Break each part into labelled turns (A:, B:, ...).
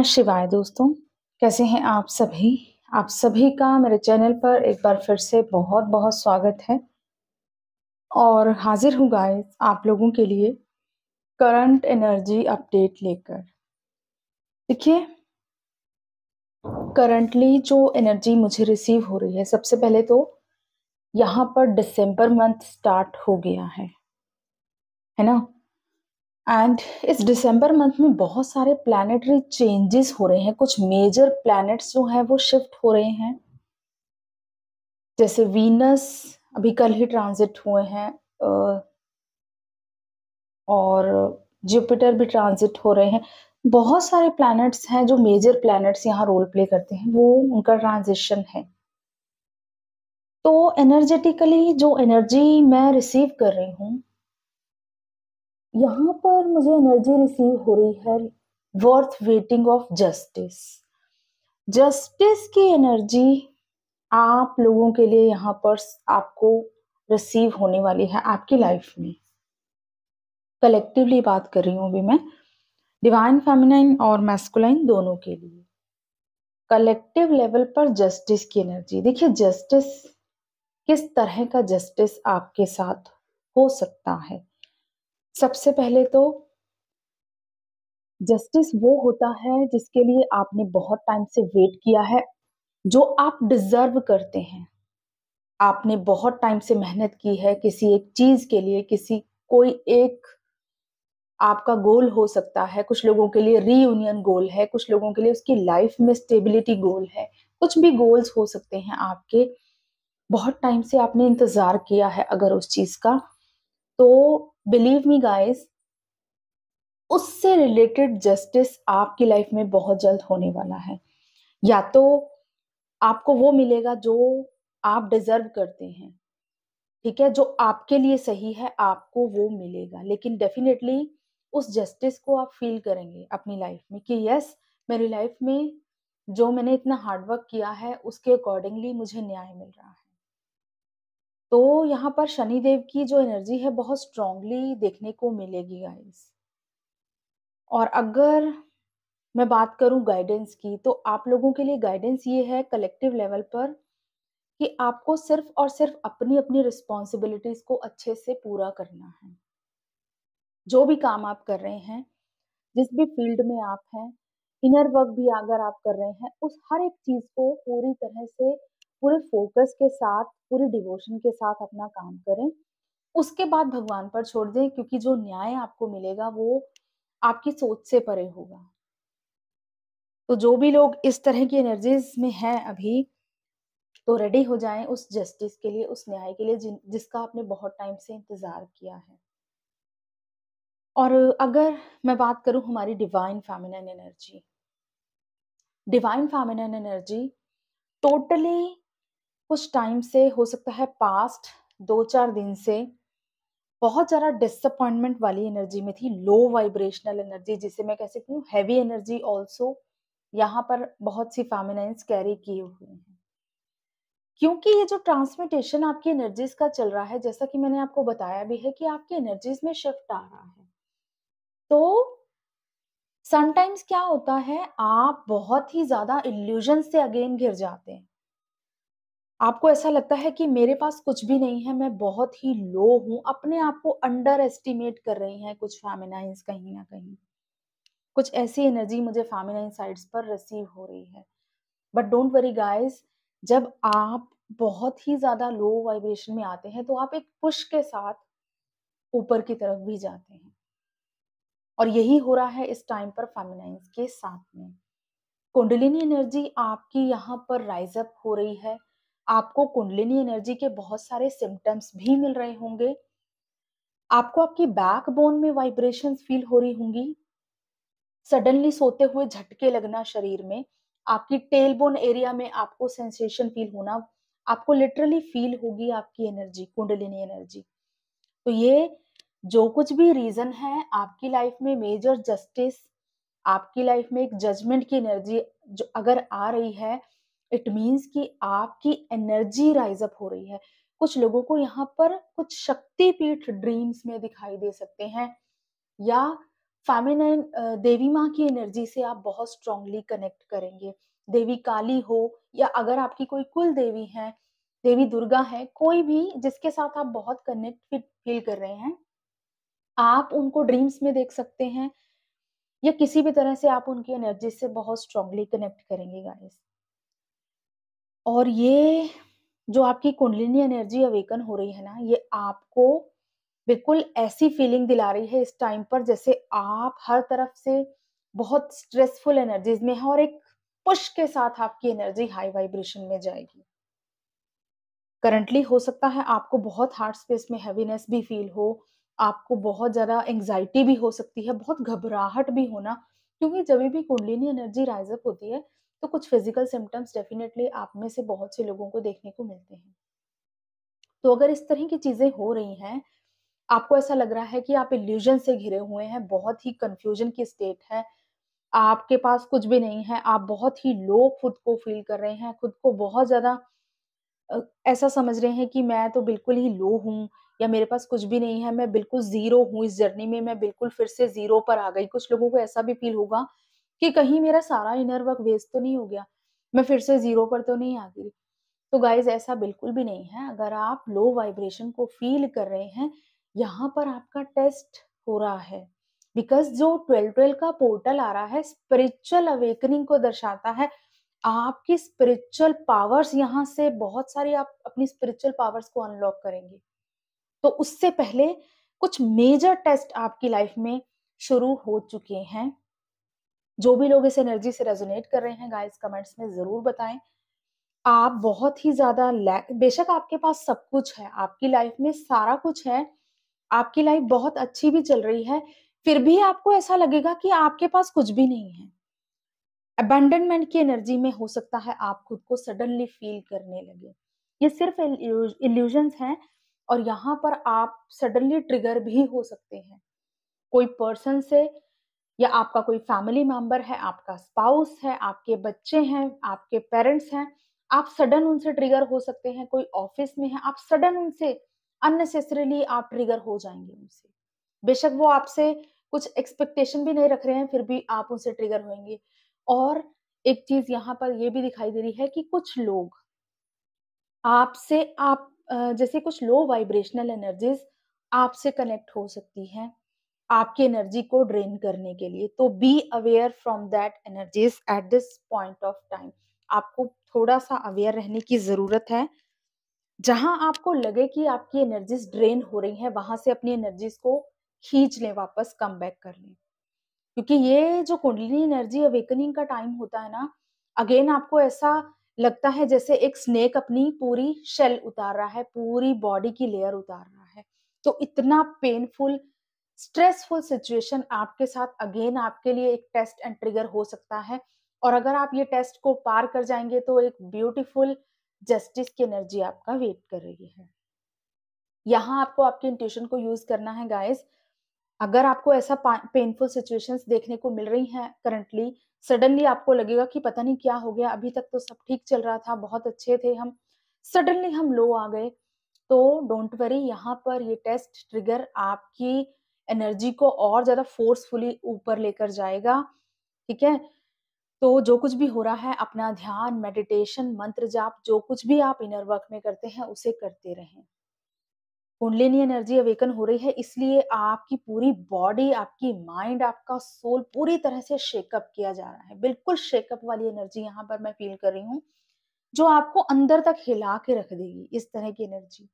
A: नमः शिवाय दोस्तों, कैसे हैं आप सभी? आप सभी का मेरे चैनल पर एक बार फिर से बहुत-बहुत स्वागत है और हाज़िर हूँ गाइस आप लोगों के लिए करंट एनर्जी अपडेट लेकर। देखिए, करंटली जो एनर्जी मुझे रिसीव हो रही है, सबसे पहले तो यहाँ पर दिसंबर मंथ स्टार्ट हो गया है ना? एंड इस दिसंबर मंथ में बहुत सारे प्लैनेटरी चेंजेस हो रहे हैं, कुछ मेजर प्लैनेट्स जो हैं वो शिफ्ट हो रहे हैं। जैसे वीनस अभी कल ही ट्रांजिट हुए हैं और जुपिटर भी ट्रांजिट हो रहे हैं। बहुत सारे प्लैनेट्स हैं जो मेजर प्लैनेट्स यहाँ रोल प्ले करते हैं, वो उनका ट्रांजिशन है। तो एनर्जेटिकली जो एनर्जी मैं रिसीव कर रही हूँ, यहाँ पर मुझे एनर्जी रिसीव हो रही है worth waiting of justice. Justice की एनर्जी आप लोगों के लिए यहाँ पर आपको रिसीव होने वाली है आपकी लाइफ में। कलेक्टिवली बात कर रही हूँ अभी मैं, डिवाइन फेमिनाइन और मैस्कुलाइन दोनों के लिए। कलेक्टिव लेवल पर जस्टिस की एनर्जी, देखिए जस्टिस किस तरह का जस्टिस आपके साथ हो सकता है। सबसे पहले तो जस्टिस वो होता है जिसके लिए आपने बहुत टाइम से वेट किया है, जो आप डिजर्व करते हैं। आपने बहुत टाइम से मेहनत की है किसी एक चीज के लिए, कोई एक आपका गोल हो सकता है। कुछ लोगों के लिए रीयूनियन गोल है, कुछ लोगों के लिए उसकी लाइफ में स्टेबिलिटी गोल है, कुछ भी गोल्स हो सकते हैं आपके। बहुत टाइम से आपने इंतजार किया है अगर उस चीज का, तो बिलीव मी गाइस, उससे रिलेटेड जस्टिस आपकी लाइफ में बहुत जल्द होने वाला है। या तो आपको वो मिलेगा जो आप डिजर्व करते हैं, ठीक है, जो आपके लिए सही है आपको वो मिलेगा, लेकिन डेफिनेटली उस जस्टिस को आप फील करेंगे अपनी लाइफ में कि यस, मेरी लाइफ में जो मैंने इतना हार्डवर्क किया है उसके अकॉर्डिंगली मुझे न्याय मिल रहा है। तो यहाँ पर शनिदेव की जो एनर्जी है बहुत स्ट्रांगली देखने को मिलेगी गाइस। और अगर मैं बात करूं गाइडेंस की, तो आप लोगों के लिए गाइडेंस ये है कलेक्टिव लेवल पर कि आपको सिर्फ और सिर्फ अपनी अपनी रिस्पॉन्सिबिलिटीज को अच्छे से पूरा करना है। जो भी काम आप कर रहे हैं, जिस भी फील्ड में आप हैं, इनर वर्क भी अगर आप कर रहे हैं, उस हर एक चीज को पूरी तरह से पूरे फोकस के साथ, पूरे डिवोशन के साथ अपना काम करें। उसके बाद भगवान पर छोड़ दें, क्योंकि जो न्याय आपको मिलेगा वो आपकी सोच से परे होगा। तो जो भी लोग इस तरह की एनर्जीज में हैं अभी, तो रेडी हो जाएं उस जस्टिस के लिए, उस न्याय के लिए जिसका आपने बहुत टाइम से इंतजार किया है। और अगर मैं बात करूं हमारी divine feminine energy, divine feminine energy totally कुछ टाइम से, हो सकता है पास्ट 2-4 दिन से, बहुत ज्यादा डिसअपॉइंटमेंट वाली एनर्जी में थी। लो वाइब्रेशनल एनर्जी, जिसे मैं कह सकती हूँ हैवी एनर्जी ऑल्सो, यहाँ पर बहुत सी फेमिनाइन्स कैरी किए हुए हैं। क्योंकि ये जो ट्रांसमिटेशन आपकी एनर्जीज का चल रहा है, जैसा कि मैंने आपको बताया भी है कि आपकी एनर्जीज में शिफ्ट आ रहा है, तो समटाइम्स क्या होता है, आप बहुत ही ज्यादा इल्यूजन से अगेन घिर जाते हैं। आपको ऐसा लगता है कि मेरे पास कुछ भी नहीं है, मैं बहुत ही लो हूं, अपने आप को अंडर एस्टिमेट कर रही हैं कुछ फेमिनाइन्स कहीं ना कहीं। कुछ ऐसी एनर्जी मुझे फेमिनाइन साइड्स पर रिसीव हो रही है। बट डोंट वरी गाइस, जब आप बहुत ही ज्यादा लो वाइब्रेशन में आते हैं तो आप एक पुश के साथ ऊपर की तरफ भी जाते हैं, और यही हो रहा है इस टाइम पर फेमिनाइन्स के साथ में। कुंडलिनी एनर्जी आपकी यहाँ पर राइज अप हो रही है। आपको कुंडलिनी एनर्जी के बहुत सारे सिम्टम्स भी मिल रहे होंगे। आपको आपकी बैकबोन में वाइब्रेशंस फील हो रही होंगी। सडनली सोते हुए झटके लगना शरीर में, आपकी टेल बोन एरिया में आपको सेंसेशन फील होना, आपको लिटरली फील होगी आपकी एनर्जी, कुंडलिनी एनर्जी। तो ये जो कुछ भी रीजन है आपकी लाइफ में मेजर जस्टिस, आपकी लाइफ में एक जजमेंट की एनर्जी जो अगर आ रही है, इट मीन्स कि आपकी एनर्जी राइज अप हो रही है। कुछ लोगों को यहाँ पर कुछ शक्तिपीठ ड्रीम्स में दिखाई दे सकते हैं, या फेमिनाइन देवी माँ की एनर्जी से आप बहुत स्ट्रांगली कनेक्ट करेंगे। देवी काली हो या अगर आपकी कोई कुल देवी है, देवी दुर्गा है, कोई भी जिसके साथ आप बहुत कनेक्ट फील कर रहे हैं, आप उनको ड्रीम्स में देख सकते हैं या किसी भी तरह से आप उनकी एनर्जी से बहुत स्ट्रांगली कनेक्ट करेंगे गाइस। और ये जो आपकी कुंडलिनी एनर्जी अवेकन हो रही है ना, ये आपको बिल्कुल ऐसी फीलिंग दिला रही है इस टाइम पर जैसे आप हर तरफ से बहुत स्ट्रेसफुल एनर्जीज में हैं और एक पुश के साथ आपकी एनर्जी हाई वाइब्रेशन में जाएगी। करंटली हो सकता है आपको बहुत हार्ट स्पेस में हेवीनेस भी फील हो, आपको बहुत ज़्यादा एंग्जायटी भी हो सकती है, बहुत घबराहट भी होना, क्योंकि जभी भी कुंडलिनी एनर्जी राइज़ अप होती है, तो कुछ फिज़िकल सिम्पटम्स डेफिनिटली आप में से बहुत से लोगों को देखने को मिलते हैं। तो अगर इस तरह की चीज़ें हो रही हैं, आपको ऐसा लग रहा है कि आप इल्यूज़न से घिरे हुए हैं, बहुत ही कन्फ्यूज़न की स्टेट है, आपके पास कुछ भी नहीं है, आप बहुत ही लो खुद को फ़ील कर रहे हैं, खुद को बहुत ज़्यादा ऐसा समझ रहे हैं कि मैं तो बिल्कुल ही लो हूँ या मेरे पास कुछ भी नहीं है, मैं बिल्कुल ज़ीरो हूँ इस जर्नी में, मैं बिल्कुल फिर से ज़ीरो पर आ गई। कुछ लोगों को ऐसा भी फ़ील होगा कि कहीं मेरा सारा इनर वर्क वेस्ट तो नहीं हो गया, मैं फिर से ज़ीरो पर तो नहीं आ गई। तो गाइज़ ऐसा बिल्कुल भी नहीं है, अगर आप लो वाइब्रेशन को फ़ील कर रहे हैं, यहाँ पर आपका टेस्ट हो रहा है। बिकॉज़ जो 12-12 का पोर्टल आ रहा है, स्पिरिचुअल अवेकनिंग को दर्शाता है। आपकी स्पिरिचुअल पावर्स यहाँ से बहुत सारी आप अपनी स्पिरिचुअल पावर्स को अनलॉक करेंगे। तो उससे पहले कुछ मेजर टेस्ट आपकी लाइफ में शुरू हो चुके हैं। जो भी लोग इस एनर्जी से रेज़ोनेट कर रहे हैं गाइस कमेंट्स में ज़रूर बताएँ। आप बहुत ही ज़्यादा बेशक आपके पास सब कुछ है, आपकी लाइफ में सारा कुछ है, आपकी लाइफ बहुत अच्छी भी चल रही है, फिर भी आपको ऐसा लगेगा कि आपके पास कुछ भी नहीं है। अबैंडनमेंट की एनर्जी में हो सकता है आप खुद को सडनली फील करने लगे। ये सिर्फ इल्यूजन्स हैं और यहाँ पर आप सडनली ट्रिगर भी हो सकते हैं। कोई पर्सन से या आपका कोई फैमिली मेंबर है, आपका स्पाउस है, आपके बच्चे हैं, आपके पेरेंट्स हैं, आप सडन उनसे ट्रिगर हो सकते हैं। कोई ऑफिस में है, आप सडन उनसे अननेसेसरीली आप ट्रिगर हो जाएँगे उनसे। बेशक वो आपसे कुछ एक्सपेक्टेशन भी नहीं रख रहे हैं, फिर भी आप उनसे ट्रिगर होंगे। और एक चीज़ यहाँ पर ये भी दिखाई दे रही है कि कुछ लोग आपसे जैसे कुछ लो वाइब्रेशनल एनर्जीज़ आपसे कनेक्ट हो सकती हैं, आपकी एनर्जी को ड्रेन करने के लिए। तो be aware from that energies at this point of time. आपको थोड़ा-सा अवेयर रहने की ज़रूरत है। जहाँ आपको लगे कि आपकी एनर्जीज़ ड्रेन हो रही हैं, वहाँ से अपनी एनर्जीज़ को खींच लें वापस, कम बैक कर लें। क्योंकि ये जो कुंडलिनी एनर्जी अवेकनिंग का टाइम होता है ना, अगेन आपको ऐसा लगता है जैसे एक स्नेक अपनी पूरी शेल उतार रहा है, पूरी बॉडी की लेयर उतार रहा है। तो इतना पेनफुल, स्ट्रेसफुल सिचुएशन आपके साथ अगेन आपके लिए एक टेस्ट एंड ट्रिगर हो सकता है और अगर आप ये टेस्ट को पार कर जाएँगे तो एक ब्यूटीफुल जस्टिस की एनर्जी आपका वेट कर रही है। यहाँ आपको आपके इंट्यूशन को यूज़ करना है गाइज़। अगर आपको ऐसा पेनफुल सिचुएशंस देखने को मिल रही हैं करंटली, सडनली आपको लगेगा कि पता नहीं क्या हो गया, अभी तक तो सब ठीक चल रहा था, बहुत अच्छे थे हम, सडनली हम लो आ गए, तो डोंट वरी यहाँ पर ये टेस्ट ट्रिगर आपकी एनर्जी को और ज़्यादा फोर्सफुली ऊपर लेकर जाएगा, ठीक है? तो जो कुछ भी हो रहा है अपना ध्यान, मेडिटेशन, मंत्र जाप जो कुछ भी आप इनर वर्क में करते हैं, उसे करते रहें। कुंडलिनी एनर्जी अवेकन हो रही है इसलिए आपकी पूरी बॉडी, आपकी माइंड, आपका सोल पूरी तरह से शेकअप किया जा रहा है। बिल्कुल शेकअप वाली एनर्जी यहाँ पर मैं फ़ील कर रही हूँ, जो आपको अंदर तक हिला के रख देगी, इस तरह की एनर्जी।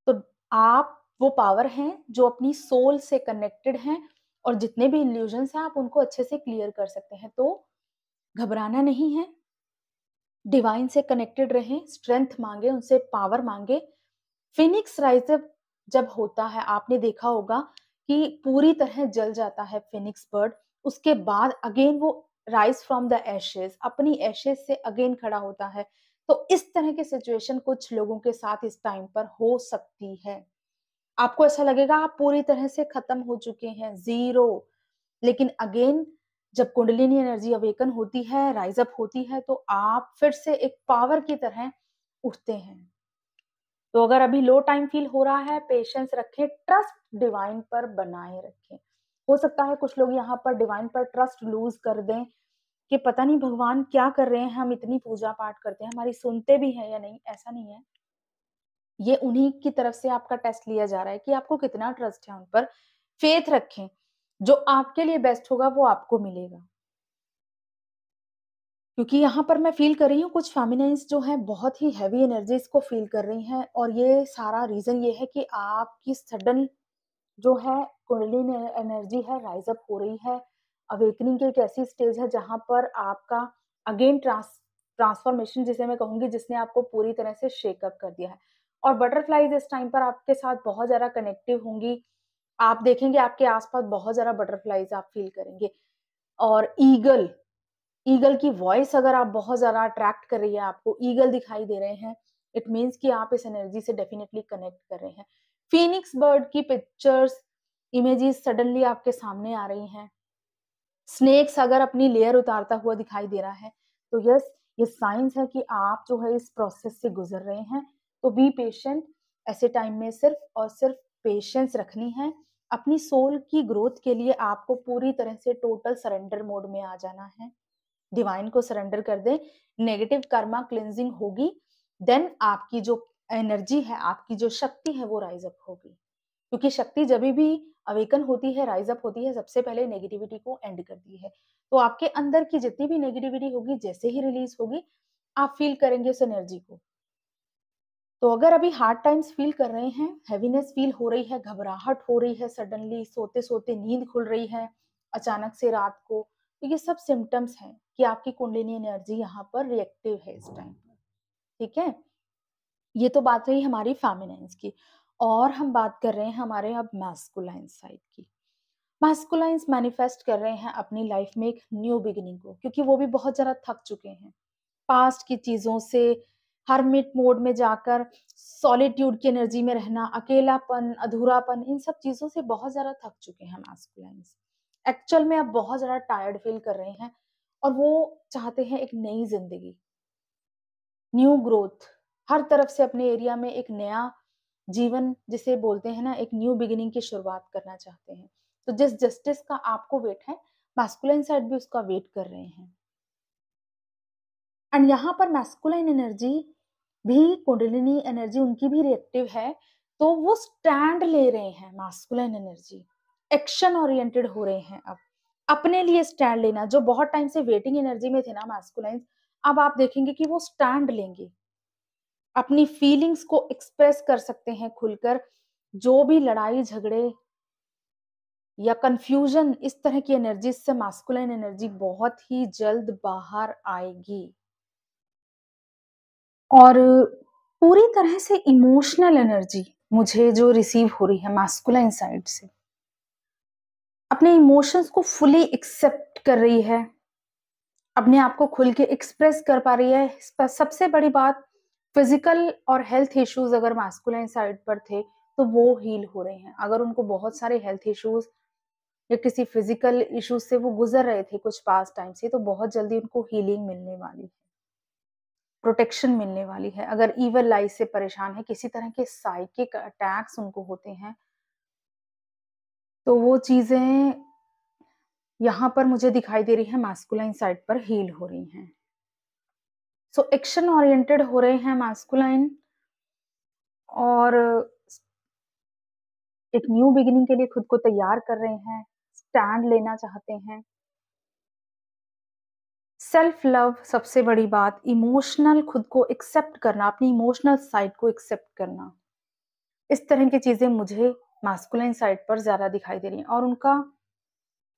A: तो आप वो पावर हैं जो अपनी सोल से कनेक्टेड हैं और जितने भी इल्यूजन्स हैं आप उनको अच्छे से क्लियर कर सकते हैं। तो घबराना नहीं है, डिवाइन से कनेक्टेड रहें, स्ट्रेंथ माँगे, उनसे पावर माँगे। फिनिक्स राइज़ अप जब होता है, आपने देखा होगा कि पूरी तरह जल जाता है फिनिक्स बर्ड, उसके बाद अगेन वो राइज़ फ्रॉम द एशेज़, अपनी एशेज़ से अगेन खड़ा होता है। तो इस तरह की सिचुएशन कुछ लोगों के साथ इस टाइम पर हो सकती है। आपको ऐसा लगेगा आप पूरी तरह से खत्म हो चुके हैं, ज़ीरो। लेकिन अगेन जब कुंडलिनी एनर्जी अवेकन होती है, राइज़ अप होती है, तो आप फिर से एक पावर की तरह उठते हैं। तो अगर अभी लो टाइम फ़ील हो रहा है, पेशेंस रखें, ट्रस्ट डिवाइन पर बनाए रखें। हो सकता है कुछ लोग यहाँ पर डिवाइन पर ट्रस्ट लूज कर दें कि पता नहीं भगवान क्या कर रहे हैं, हम इतनी पूजा पाठ करते हैं, हमारी सुनते भी हैं या नहीं, ऐसा नहीं है। ये उन्हीं की तरफ से आपका टेस्ट लिया जा रहा है कि आपको कितना ट्रस्ट है उन पर। फेथ रखें, जो आपके लिए बेस्ट होगा वो आपको मिलेगा। क्योंकि यहाँ पर मैं फ़ील कर रही हूँ कुछ फेमिनाइन्स जो हैं बहुत ही हेवी एनर्जीज़ को फ़ील कर रही हैं, और ये सारा रीज़न ये है कि आपकी सडन जो है कुंडलिनी एनर्जी है राइज़ अप हो रही है। अवेकनिंग की एक ऐसी स्टेज है जहाँ पर आपका अगेन ट्रांसफॉर्मेशन जिसे मैं कहूँगी, जिसने आपको पूरी तरह से शेक अप कर दिया है। और बटरफ्लाइज़ इस टाइम पर आपके साथ बहुत ज़्यादा कनेक्टिव होंगी। आप देखेंगे आपके आस-पास बहुत ज़्यादा बटरफ्लाइज़ आप फ़ील करेंगे। और ईगल ईगल की वॉइस अगर आप बहुत ज़्यादा अट्रैक्ट कर रही है, आपको ईगल दिखाई दे रहे हैं, इट मीन्स कि आप इस एनर्जी से डेफिनिटली कनेक्ट कर रहे हैं। फीनिक्स बर्ड की पिक्चर्स, इमेजेस सडनली आपके सामने आ रही हैं। स्नेक्स अगर अपनी लेयर उतारता हुआ दिखाई दे रहा है, तो यस, ये साइंस है कि आप जो है इस प्रोसेस से गुजर रहे हैं। तो बी पेशेंट, ऐसे टाइम में सिर्फ और सिर्फ पेशेंस रखनी है। अपनी सोल की ग्रोथ के लिए आपको पूरी तरह से टोटल सरेंडर मोड में आ जाना है। डिवाइन को सरेंडर कर दें, नेगेटिव कर्मा क्लींजिंग होगी, देन आपकी जो एनर्जी है, आपकी जो शक्ति है वो राइज़ अप होगी। क्योंकि शक्ति जभी भी अवेकन होती है, राइज़ अप होती है, सबसे पहले नेगेटिविटी को एंड करती है। तो आपके अंदर की जितनी भी नेगेटिविटी होगी, जैसे ही रिलीज़ होगी, आप फ़ील करेंगे उस एनर्जी को। तो अगर अभी हार्ड टाइम्स फ़ील कर रहे हैं, हेवीनेस फ़ील हो रही है, घबराहट हो रही है, सडनली सोते-सोते नींद खुल रही है, अचानक से रात को, तो ये सब सिम्पटम्स हैं कि आपकी कुंडलिनी एनर्जी यहाँ पर रिएक्टिव है इस टाइम पर, ठीक है? ये तो बात रही हमारी फेमिनाइन्स की, और हम बात कर रहे हैं हमारे अब मैस्कुलाइन साइड की। मैस्कुलाइन्स मैनिफेस्ट कर रहे हैं अपनी लाइफ में एक न्यू बिगिनिंग को, क्योंकि वो भी बहुत ज़्यादा थक चुके हैं। पास्ट की चीज़ों से, हर्मिट मोड में जाकर सॉलिट्यूड की एनर्जी में रहना, अकेलापन, अधूरापन, इन सब चीज़ों से बहुत ज़्यादा थक चुके हैं मैस्कुलाइन्स। एक्चुअल में अब बहुत ज़्यादा टायर्ड फ़ील कर रहे हैं, और वो चाहते हैं एक नई ज़िंदगी, न्यू ग्रोथ, हर तरफ से अपने एरिया में एक नया जीवन जिसे बोलते हैं ना, एक न्यू बिगिनिंग की शुरुआत करना चाहते हैं। तो जिस जस्टिस का आपको वेट है, मैस्कुलाइन साइड भी उसका वेट कर रहे हैं। एंड यहाँ पर मैस्कुलाइन एनर्जी भी, कुंडलिनी एनर्जी उनकी भी रिएक्टिव है, तो वो स्टैंड ले रहे हैं। मैस्कुलाइन एनर्जी एक्शन ओरिएंटेड हो रहे हैं अब, अपने लिए स्टैंड लेना। जो बहुत टाइम से वेटिंग एनर्जी में थे ना मैस्कुलाइन, अब आप देखेंगे कि वो स्टैंड लेंगे, अपनी फीलिंग्स को एक्सप्रेस कर सकते हैं खुलकर। जो भी लड़ाई झगड़े या कंफ्यूजन, इस तरह की एनर्जी से मैस्कुलाइन एनर्जी बहुत ही जल्द बाहर आएगी। और पूरी तरह से इमोशनल एनर्जी मुझे जो रिसीव हो रही है मैस्कुलाइन साइड से, अपने इमोशंस को फुली एक्सेप्ट कर रही है, अपने आप को खुल के एक्सप्रेस कर पा रही है। सबसे बड़ी बात, फिजिकल और हेल्थ इश्यूज अगर मैस्कुलाइन साइड पर थे, तो वो हील हो रहे हैं। अगर उनको बहुत सारे हेल्थ इश्यूज या किसी फिजिकल इश्यूज से वो गुजर रहे थे कुछ पास टाइम से, तो बहुत जल्दी उनको हीलिंग मिलने वाली है, प्रोटेक्शन मिलने वाली है। अगर इविल आई से परेशान है, किसी तरह के साइकिक अटैक्स उनको होते हैं, तो वो चीजें यहाँ पर मुझे दिखाई दे रही है मैस्कुलाइन साइड पर हील हो रही हैं। सो एक्शन ओरिएंटेड हो रहे हैं मैस्कुलाइन, और एक न्यू बिगिनिंग के लिए खुद को तैयार कर रहे हैं, स्टैंड लेना चाहते हैं। सेल्फ लव सबसे बड़ी बात, इमोशनल खुद को एक्सेप्ट करना, अपनी इमोशनल साइड को एक्सेप्ट करना, इस तरह की चीजें मुझे मैस्कुलाइन साइड पर ज्यादा दिखाई दे रही हैं। और उनका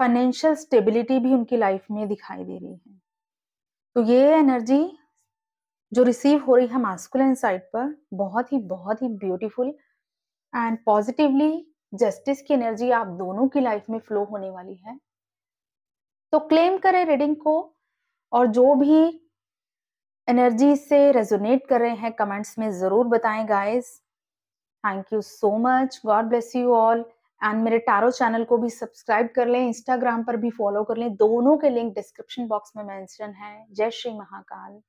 A: फाइनेंशियल स्टेबिलिटी भी उनकी लाइफ में दिखाई दे रही है। तो ये एनर्जी जो रिसीव हो रही है मैस्कुलाइन साइड पर, बहुत ही ब्यूटीफुल एंड पॉजिटिवली जस्टिस की एनर्जी आप दोनों की लाइफ में फ्लो होने वाली है। तो क्लेम करें रीडिंग को, और जो भी एनर्जी से रेजोनेट कर रहे हैं कमेंट्स में जरूर बताएं guys. Thank you so much, God bless you all. And मेरे टैरो चैनल को भी सब्सक्राइब कर लें, इंस्टाग्राम पर भी फॉलो कर लें, दोनों के लिंक डिस्क्रिप्शन बॉक्स में मेंशन है। जय श्री महाकाल।